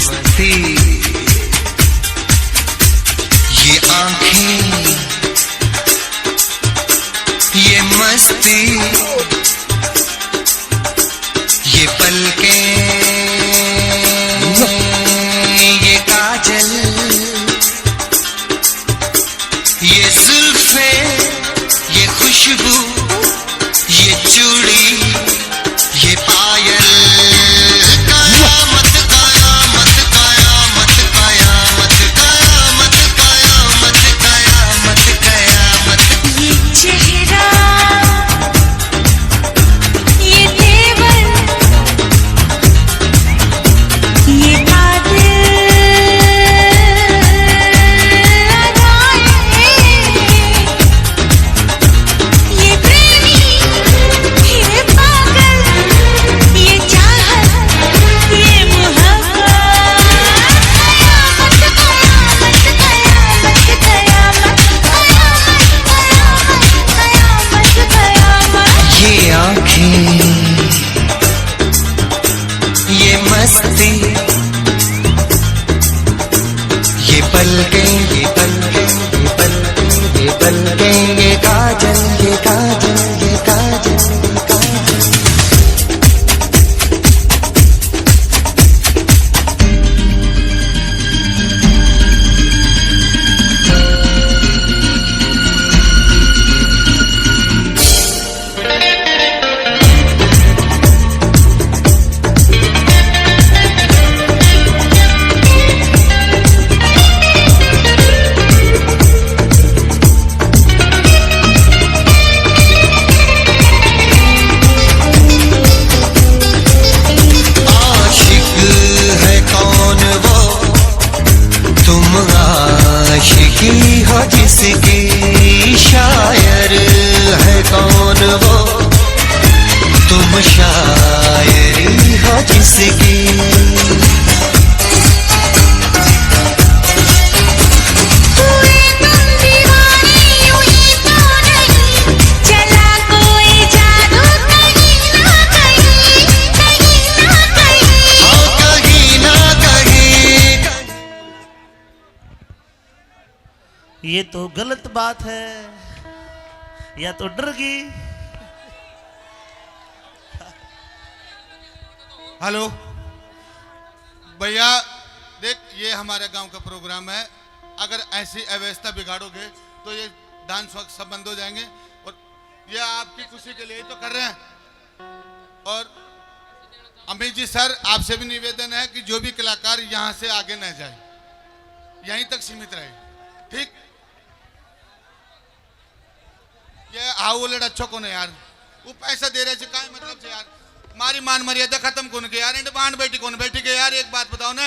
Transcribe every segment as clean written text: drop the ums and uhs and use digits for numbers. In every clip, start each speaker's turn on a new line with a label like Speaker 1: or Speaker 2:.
Speaker 1: मस्ती, ये आंखें, ये मस्ती, ये पलकें, ये काजल, ये जुल्फे, ये खुशबू, ये चूड़ी, ये पायल, कयामत कयामत कयामत कयामत कयामत कयामत कयामत कयामत।
Speaker 2: ये चेहरा, ये तेवर, ये
Speaker 1: ये मस्ती, ये पलकें, ये पलकें, ये पलकें, ये पलकें, ये काजल, ये काजल, ये काजल, ये काजल। जिसकी शायर है कौन वो, तुम शायरी हो जिसकी।
Speaker 3: ये तो गलत बात है, या तो डर गई।
Speaker 4: हेलो भैया, देख ये हमारे गांव का प्रोग्राम है, अगर ऐसी अव्यवस्था बिगाड़ोगे तो ये डांस वक्त सब बंद हो जाएंगे, और ये आपकी खुशी के लिए ही तो कर रहे हैं। और अमित जी सर, आपसे भी निवेदन है कि जो भी कलाकार यहाँ से आगे न जाए, यहीं तक सीमित रहे, ठीक। ये आओ लड़ा अच्छो को यार, वो पैसा दे रहे काय मतलब से यार, मारी मान मर्यादा खत्म कौन के यार, बांध बैठी कौन बैठी के यार, एक बात बताओ ना,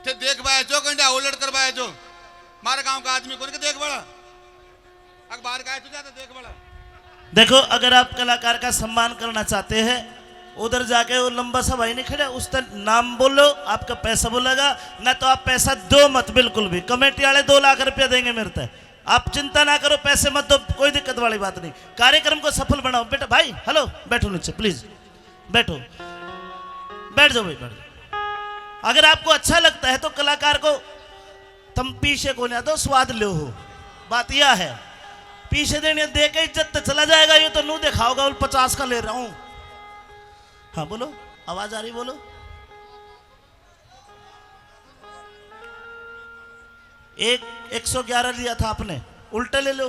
Speaker 4: थे देख बाय जो कंडा ओलट कर बाय जो मारे गांव का आदमी कौन के देख बड़ा अखबार का तू जाता देख बड़ा।
Speaker 3: देखो, अगर आप कलाकार का सम्मान करना चाहते हैं, उधर जाके वो लंबा सा भाई नहीं खड़ा, उस तक नाम बोलो, आपका पैसा बोलेगा ना, तो आप पैसा दो मत बिल्कुल भी। कमेटी वाले 2 लाख रुपया देंगे मेरे तक, आप चिंता ना करो, पैसे मत दो, कोई दिक्कत वाली बात नहीं। कार्यक्रम को सफल बनाओ। बेटा भाई, हेलो, बैठो नीचे प्लीज, बैठो, बैठ जाओ भाई, बैठ जाओ। अगर आपको अच्छा लगता है तो कलाकार को तुम पीछे को ना दो, स्वाद लो हो, बात यह है। पीछे देने दे के इज्जत तो चला जाएगा, ये तो नू दिखाओगा 50 का ले रहा हूं। हाँ बोलो, आवाज आ रही, बोलो। 111 लिया था आपने, उल्टा ले लो।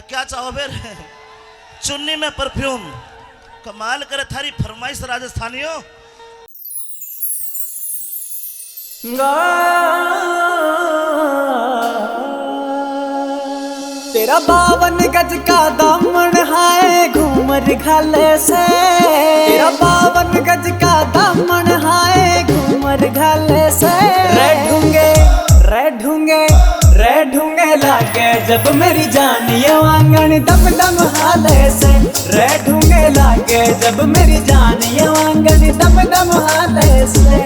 Speaker 3: क्या चाहो फिर? चुन्नी में परफ्यूम, कमाल करे थारी फरमाइश राजस्थानियों।
Speaker 5: तेरा 52 गज का दामन है घूमर घाले से, तेरा 52 गज का दामन है घूमर घाले से। रे ढूंगे लागे जब मेरी जानियो आंगन दम दम हाले से। रे ढूंगे लागे जब मेरी जानियो आंगन दम दम हाले से।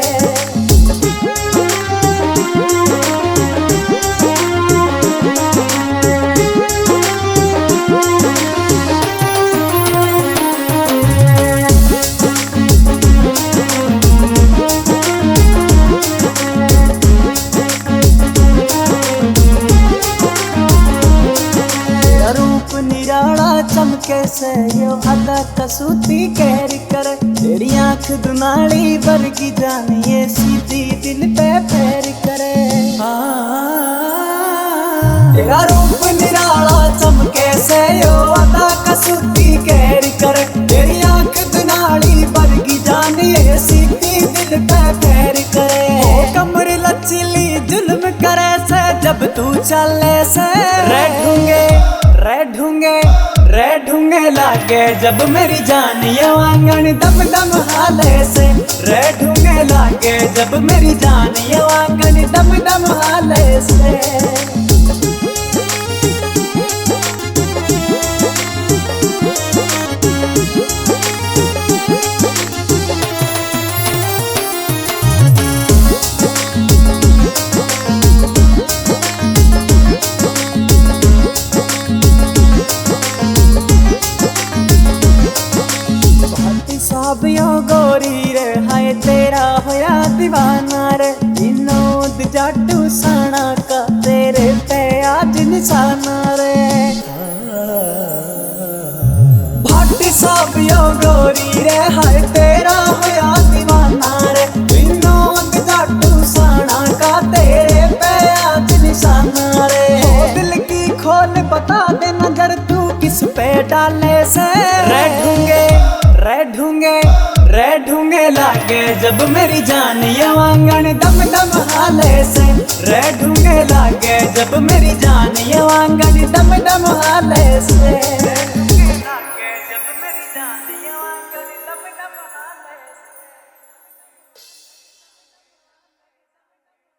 Speaker 5: से यो अदा कसूती कहर करे तेरी आंख दुनाली वर्गी जान ये सीधी दिल पे फेर करे तेरा रूप निराला चमके से यो अदा कसूती कहर करे तेरी आंख दुनाली वर्गी जान ये सीधी दिल पे फेर करे कमर लचीली जुल्म करे से जब तू चले से रे ढूंगे लागे जब मेरी जान ये आंगन दम दम हाले से रे ढूंगे लागे जब मेरी जान ये आंगन दम दम हाले से सब यो गोरी रे हाय तेरा होया दीवाना रे विनोद जाटू साना का तेरे पे आज निशाना रे भाटी सब यो गोरी रे हाय तेरा होया दीवाना रे विनोद जाटू साना का तेरे पे आज निशाना रे दिल की खोल बता दे नजर तू किस पे डाले से रे ढूंगे लागे जब मेरी जान ये आंगन दम दम हाले से रे ढूंगे लागे जब मेरी जान ये आंगन दम दम हाले से